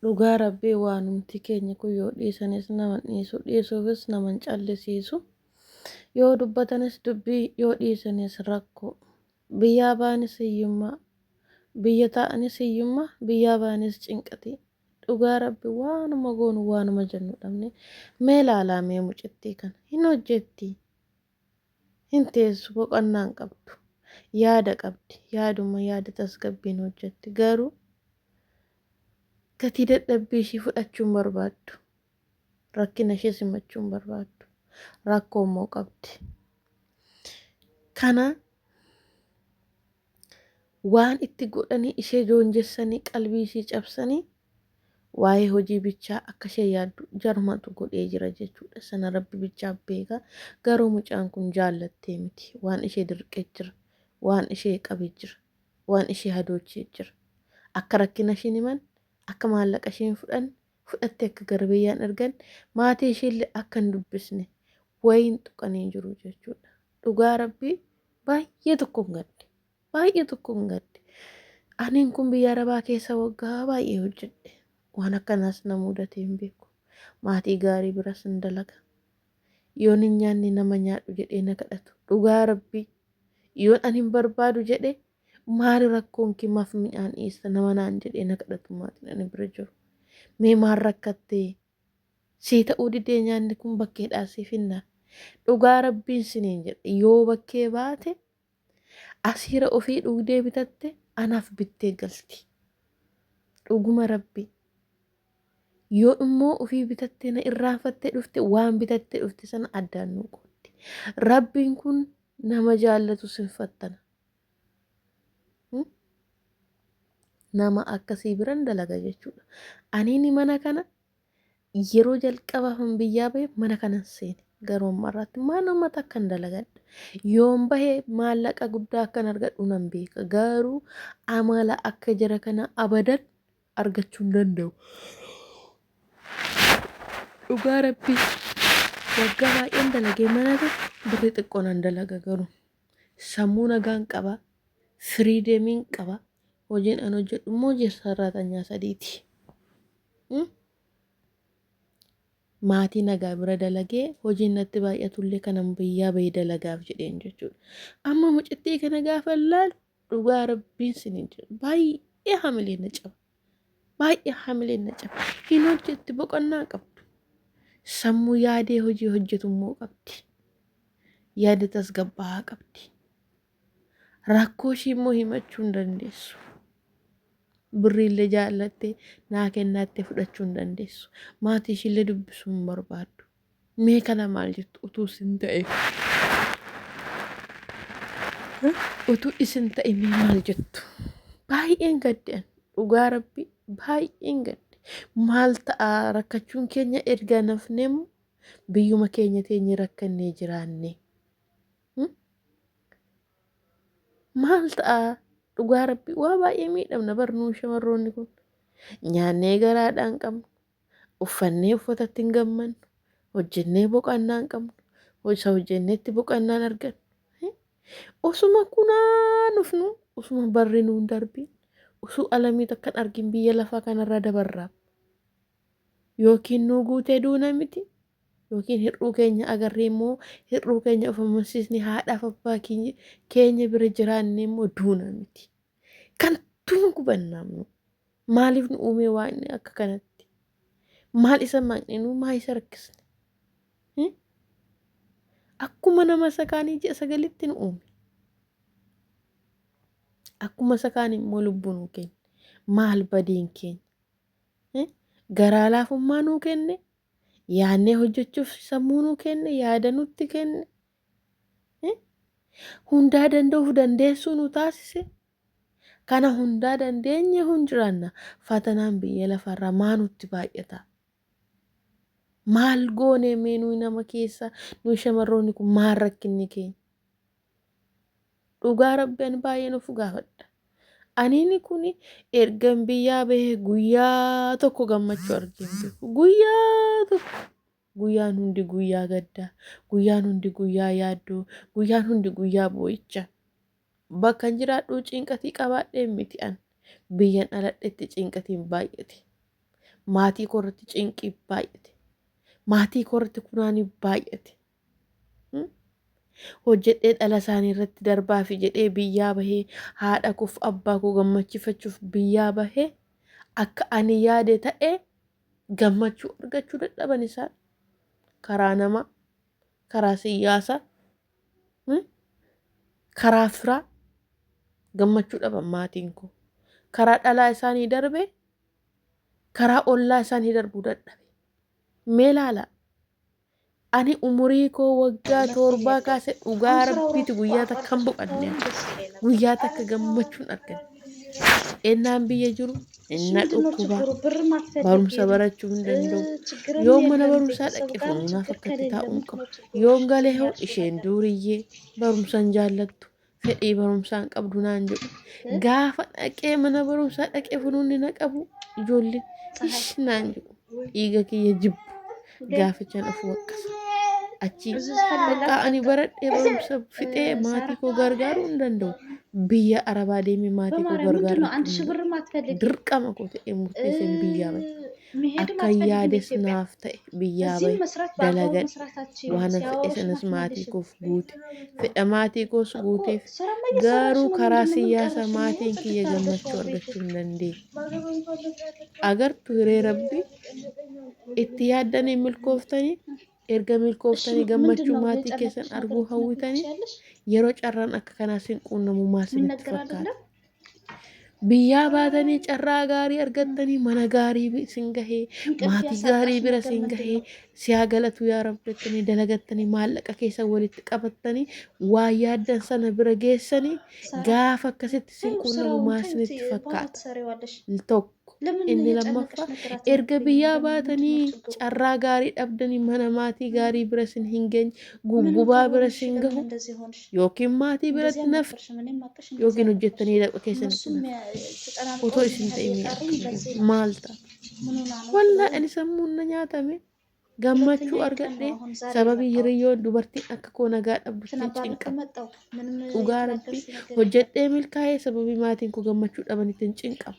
Dhugaa rabbii waanumti keenya kun yoo dhiisanis naman dhiisu dhiisuufis naman callisiisu yoo dubbatanis dubbii yoo dhiisanis rakkoo biyyaa baanis hiyyummaa biyya taa'anis hiyyummaa biyyaa baanis cinqatii dhugaa rabbii waanuma goonu waanuma jennu dhabne mee laalaa mee mucittii kana hin hojjetti hin teessu boqonnaan qabdu yaada qabdi yaaduma yaada tasgabbiin hojjetti garuu gatii dadhabbii ishii fudhachuun barbaaddu rakkina ishee simachuun barbaaddu rakkoo immoo qabdi kana waan itti godhanii ishee joonjessanii qalbii ishii cabsanii waa'ee hojii bichaa akka ishee yaaddu jarmatu godhee jira jechuudha sana rabbi bichaa beeka garuu mucaan kun jaallattee miti waan ishee dirqee jira waan ishee qabee jira waan ishee hadoochee jira akka rakkina isheen himan akka maallaqa isheen fudhatte akka garbiyyaan argan maatii ishee akka hin dubbisne wayin tuqanii jiru jechuudha dhugaa rabbii baay'ee tokko hin gadde aniin kun biyya arabaa keessa waggaa baay'ee hojjedhe waan akkanaas na mudatee hin beeku maatii gaarii biras hin dalaga yoon hin nyaanne nama nyaadhu jedhee na kadhatu dhugaa rabbii yoon ani hin barbaadu jedhe maali rakkoon kee maaf midhaan dhiista nama naan jedhee na kadhatu maatiin ani bira jiru mee maal rakkattee sii ta'uu didee nyaanni kun bakkeedhaa siif hinnaa dhugaa rabbiin siniin jedhe yoo bakkee baate asiira ofii dhugdee bitatte anaaf bittee galti dhuguma rabbii yoo immoo ofii bitattee na irraanfattee dhufte waan bitattee dhufte sana addaan nuu qooddi rabbiin kun nama jaallatu sinfattana nama akkasii biran dalaga jechuudha aniini mana kana yeroo jalqabaaf biyyaa bahe mana kanan seene garuu ammarratti manuma takkan dalagadha yoon bahee maallaqa guddaa akkan argadhu nan beeka garuu amala akka jara kana abadan argachuu hin danda'u dhugaa rabbii waggaa baay'een dalagee mana tokko birrii xiqqoo nan dalaga garuu sammuu nagaan qaba firiideemiin qaba hojiin an hojjedhu immoo sararatanyaa sadiiti maatii nagaa bira dalagee hojiin natti baay'atullee kanan biyyaa bahee dalagaaf jedheen jechuudha amma mucittii kana gaafa laalu dhugaa rabbiin siniin jedhu baay'ee hamileen na caba hin hojjetti boqonnaa qabdu sammuu yaadee hojii hojjetu immoo qabdi yaada tasgabbaa'aa qabdi rakkoo ishii immoo himachuu hin dandeessu birriillee jaallattee naa kennattee fudhachuu hin dandeessu maatii ishiillee dubbisuu hin barbaaddu mee kana maal jettu utuu isin ta'e mee maal jettu baay'een gaddean dhugaa rabbii baay'een gadde maal ta'a rakkachuun keenya erga nafneemu biyyuma keenya teenye rakkannee jiraanne maal ta'a dhugaa rabbii waa baay'ee miidhamna barnuu shamarroonni kun nyaannee garaadhaan qabnu uffannee uffatatti hin gammannu hojjennee boqonnaa hin qabnu hojjenneetti boqonnaan argannu osuma kunaa nufnu osuma barri nuun darbiin osoo alamii takkan argin biyya lafaa kanarra dabarraa yookiin nuu guutee duuna miti yookiin hir'uu keenya agarree immoo hir'uu keenya of amansiisni haadhaaf abbaa keenya bira jiraanne immoo duuna miti kan tuma gubannaamnu maaliif nu uumee waa inni akka kanatti maal isa maqne nu maa isa rakkisne akkuma nama sakaanii ji'a sagalitti nu uume akkuma sakaanii immoo lubbuun keenya maal badeen keenya garaa laafummaa nuu kenne yaannee hojjechuuf sammuu nuu kenne yaada nutti kenne hundaa danda'uuf dandeessuu nu taasise kana hundaa dandeenye hunjiraanna fatanaan biyya lafarraa maa nutti baay'ata maal goone meenuu nama keessa nu shamarroonni kun maal rakkinni keenya dhugaa rabbiin baay'ee nuuf gaafadha aniini kun ergan biyyaa bahee guyyaa tokko gammachuu arginu guyyaa tokko guyyaan hundi guyyaa gaddaa guyyaan hundi guyyaa yaaddoo guyyaan hundi guyyaa boo'icha bakka jiraadhu cinqatii qabaadhee miti an biyyan aladhetti cinqatiin baay'ate maatii korratti cinqii baay'ate maatii korratti kunaanii baay'ate hojjedhee dhala isaanii irratti darbaa fi jedhee biyyaa bahee haadha kuuf abbaa koo gammachiifachuuf biyyaa bahee akka ani yaade ta'ee gammachuu argachuu dadhaban isaan karaa namaa karaa siyaasaa karaa firaa gammachuu dhaban maatiin koo karaa dhalaa isaanii darbe karaa ollaa isaanii darbuu dadhabe mee laala ani umurii koo waggaa torbaa kaase dhugaa rabbiiti guyyaa takka hin boqanne guyyaa takka gammachuun argan ennaan biyya jiru inna dhukkuba barumsa barachuu hin danda'u yoo mana barumsaa dhaqe funuunaaf akkatti taa'uun qabu yoon galee hoo isheen duuriyyee barumsaan jaallattu fedhii barumsaan qabdu naan jedhu gaafa dhaqee mana barumsaa dhaqee funuunni na qabu ijoolleen ish naan jedhu dhiiga kiyya jibbu gaafichaan of waqqasa achi bakka ani baradhee barumsa fixee maatii koo gargaaruu hin danda'u biyya arabaa deemee maatii koo gargaaruu dirqama koo ta'ee murteesseen biyyaa bahe akka yaades naaf ta'e biyyaa bahe dalagadhe waan fedhe sanas maatii koof guute fedha maatii koos guuteef garuu karaa siyaasa maatiin kiyya gammachuu argachuu hin dandeenye agartu hiree rabbii itti yaaddanii milkooftanii erga milkooftanii gammachuu maatii keessan arguu hawwitanii yeroo carraan akka kanaa sin quunnamu maal isinitti fakkaata biyyaa baatanii carraa gaarii argattanii mana gaarii sin gahee maatii gaarii bira sin gahee siyaa galatu yaa rabbi jettanii dalagattanii maallaqa keessa walitti qabattanii waa yaaddan sana bira geessanii gaafa akkasitti sin quunnamu maal isinitti fakkaata tokko inni lammaffaa erga biyyaa baatanii carraa gaarii dhabdanii mana maatii gaarii bira sin hin geenye guggubaa bira sin gahu yookiin maatii biratti nafti yookiin hojjettanii dhaqa keessanitti nafti otoo isin ta'e maal ta'a wallaa ani sammuun na nyaatame gammachuu argadhe sababii hiriyyoon dubartiin akka koo nagaa dhabdutti cinqama dhugaa rabbii hojjedhee milkaa'ee sababii maatiin koo gammachuu dhabanitti cinqama